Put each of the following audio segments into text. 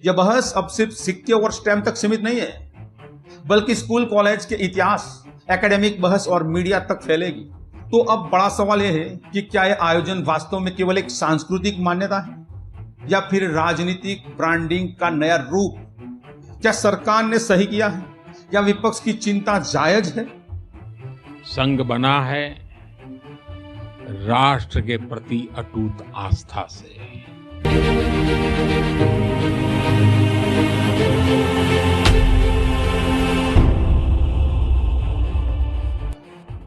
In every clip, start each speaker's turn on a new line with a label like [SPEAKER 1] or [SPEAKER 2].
[SPEAKER 1] यह बहस अब सिर्फ सिक्के और स्टैम्प तक सीमित नहीं है, बल्कि स्कूल कॉलेज के इतिहास, एकेडमिक बहस और मीडिया तक फैलेगी। तो अब बड़ा सवाल यह है कि क्या यह आयोजन वास्तव में केवल एक सांस्कृतिक मान्यता है या फिर राजनीतिक ब्रांडिंग का नया रूप? क्या सरकार ने सही किया है या विपक्ष की चिंता जायज है?
[SPEAKER 2] संघ बना है राष्ट्र के प्रति अटूट आस्था से।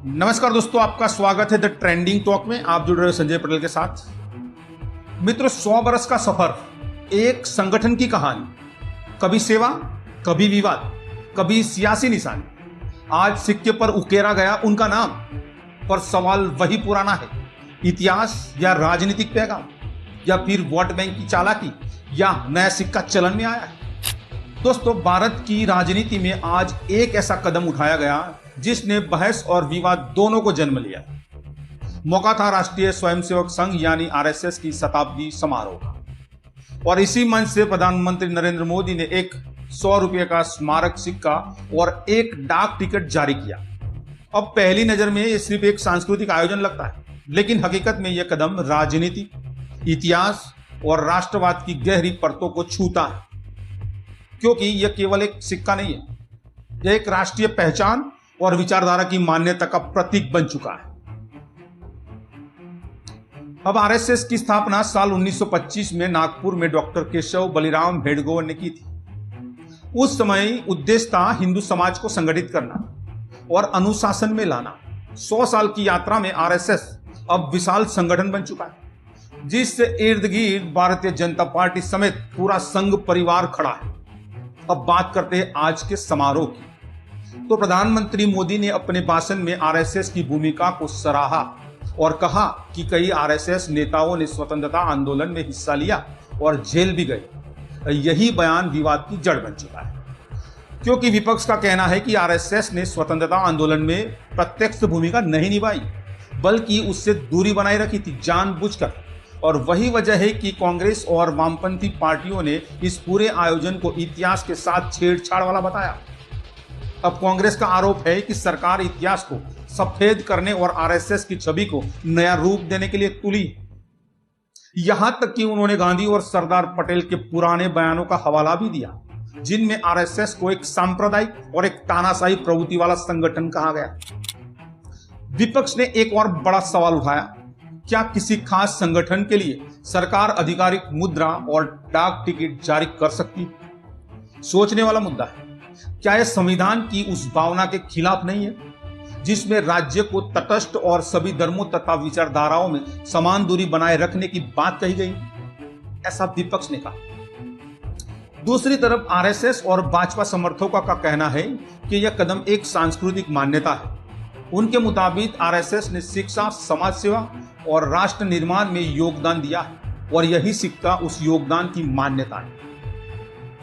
[SPEAKER 1] नमस्कार दोस्तों, आपका स्वागत है द ट्रेंडिंग टॉक में। आप जुड़ रहे हो संजय पटेल के साथ। मित्रों, 100 बरस का सफर, एक संगठन की कहानी, कभी सेवा, कभी विवाद, कभी सियासी निशान। आज सिक्के पर उकेरा गया उनका नाम, पर सवाल वही पुराना है, इतिहास या राजनीतिक पैगाम या फिर वोट बैंक की चालाकी या नया सिक्का चलन में आया है। दोस्तों, भारत की राजनीति में आज एक ऐसा कदम उठाया गया जिसने बहस और विवाद दोनों को जन्म लिया। मौका था राष्ट्रीय स्वयंसेवक संघ यानी आरएसएस की शताब्दी समारोह का, और इसी मंच से प्रधानमंत्री नरेंद्र मोदी ने एक 100 रुपये का स्मारक सिक्का और एक डाक टिकट जारी किया। अब पहली नजर में यह सिर्फ एक सांस्कृतिक आयोजन लगता है, लेकिन हकीकत में यह कदम राजनीति, इतिहास और राष्ट्रवाद की गहरी परतों को छूता है, क्योंकि यह केवल एक सिक्का नहीं है, यह एक राष्ट्रीय पहचान और विचारधारा की मान्यता का प्रतीक बन चुका है। अब आरएसएस की स्थापना साल 1925 में नागपुर में डॉक्टर केशव बलिराम भेडगोवर ने की थी। उस समय उद्देश्य था हिंदू समाज को संगठित करना और अनुशासन में लाना। 100 साल की यात्रा में आरएसएस अब विशाल संगठन बन चुका है, जिससे इर्द गिर्द भारतीय जनता पार्टी समेत पूरा संघ परिवार खड़ा है। अब बात करते हैं आज के समारोह की। तो प्रधानमंत्री मोदी ने अपने भाषण में आरएसएस की भूमिका को सराहा और कहा कि कई आरएसएस नेताओं ने स्वतंत्रता आंदोलन में हिस्सा लिया और जेल भी गए। यही बयान विवाद की जड़ बन चुका है, क्योंकि विपक्ष का कहना है कि आरएसएस ने स्वतंत्रता आंदोलन में प्रत्यक्ष भूमिका नहीं निभाई, बल्कि उससे दूरी बनाए रखी थी जानबूझकर। और वही वजह है कि कांग्रेस और वामपंथी पार्टियों ने इस पूरे आयोजन को इतिहास के साथ छेड़छाड़ वाला बताया। अब कांग्रेस का आरोप है कि सरकार इतिहास को सफेद करने और आरएसएस की छवि को नया रूप देने के लिए तुली। यहां तक कि उन्होंने गांधी और सरदार पटेल के पुराने बयानों का हवाला भी दिया, जिनमें आरएसएस को एक सांप्रदायिक और एक तानाशाही प्रवृत्ति वाला संगठन कहा गया। विपक्ष ने एक और बड़ा सवाल उठाया, क्या किसी खास संगठन के लिए सरकार आधिकारिक मुद्रा और डाक टिकट जारी कर सकती? सोचने वाला मुद्दा है। क्या यह संविधान की उस भावना के खिलाफ नहीं है जिसमें राज्य को तटस्थ और सभी धर्मों तथा विचारधाराओं में समान दूरी बनाए रखने की बात कही गई? ऐसा विपक्ष ने कहा। दूसरी तरफ आरएसएस और भाजपा समर्थकों का कहना है कि यह कदम एक सांस्कृतिक मान्यता है। उनके मुताबिक आरएसएस ने शिक्षा, समाज सेवा और राष्ट्र निर्माण में योगदान दिया है और यही सिक्का उस योगदान की मान्यता है।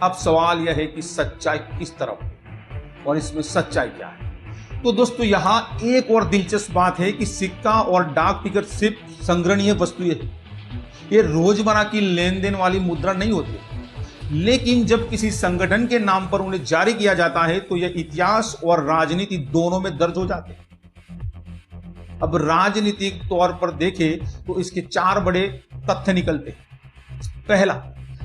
[SPEAKER 1] अब सवाल यह है कि सच्चाई किस तरफ और इसमें सच्चाई क्या है? तो दोस्तों, यहां एक और दिलचस्प बात है कि सिक्का और डाक टिकट सिर्फ संग्रहणीय वस्तुएं हैं। ये रोजमर्रा की लेन देन वाली मुद्रा नहीं होती, लेकिन जब किसी संगठन के नाम पर उन्हें जारी किया जाता है तो यह इतिहास और राजनीति दोनों में दर्ज हो जाते हैं। अब राजनीतिक तौर पर देखें तो इसके 4 बड़े तथ्य निकलते हैं। पहला,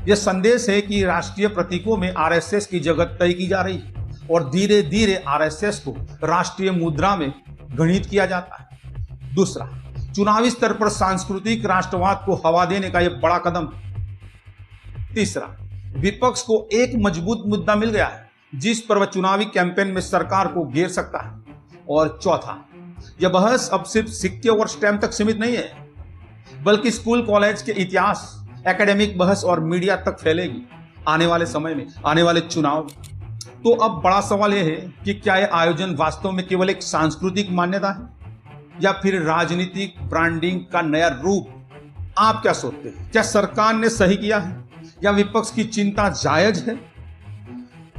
[SPEAKER 1] यह संदेश है कि राष्ट्रीय प्रतीकों में आरएसएस की जगह तय की जा रही है और धीरे धीरे आरएसएस को राष्ट्रीय मुद्रा में गणित किया जाता है। दूसरा, चुनावी स्तर पर सांस्कृतिक राष्ट्रवाद को हवा देने का यह बड़ा कदम है। तीसरा, विपक्ष को एक मजबूत मुद्दा मिल गया है जिस पर वह चुनावी कैंपेन में सरकार को घेर सकता है। और चौथा, यह बहस अब सिर्फ सिक्के और स्टैम्प तक सीमित नहीं है, बल्कि स्कूल कॉलेज के इतिहास, एकेडमिक बहस और मीडिया तक फैलेगी आने वाले समय में, आने वाले चुनाव। तो अब बड़ा सवाल यह है कि क्या यह आयोजन वास्तव में केवल एक सांस्कृतिक मान्यता है या फिर राजनीतिक ब्रांडिंग का नया रूप? आप क्या सोचते हैं? क्या सरकार ने सही किया है या विपक्ष की चिंता जायज है?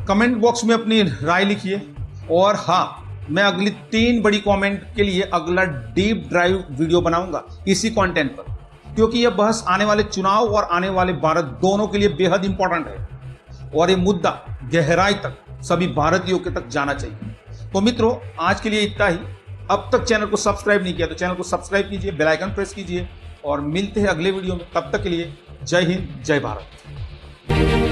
[SPEAKER 1] कमेंट बॉक्स में अपनी राय लिखिए। और हाँ, मैं अगली 3 बड़ी कमेंट के लिए अगला डीप ड्राइव वीडियो बनाऊंगा इसी कंटेंट पर, क्योंकि यह बहस आने वाले चुनाव और आने वाले भारत दोनों के लिए बेहद इंपॉर्टेंट है। और ये मुद्दा गहराई तक सभी भारतीयों के तक जाना चाहिए। तो मित्रों, आज के लिए इतना ही। अब तक चैनल को सब्सक्राइब नहीं किया तो चैनल को सब्सक्राइब कीजिए, बेल आइकन प्रेस कीजिए और मिलते हैं अगले वीडियो में। तब तक के लिए जय हिंद, जय भारत।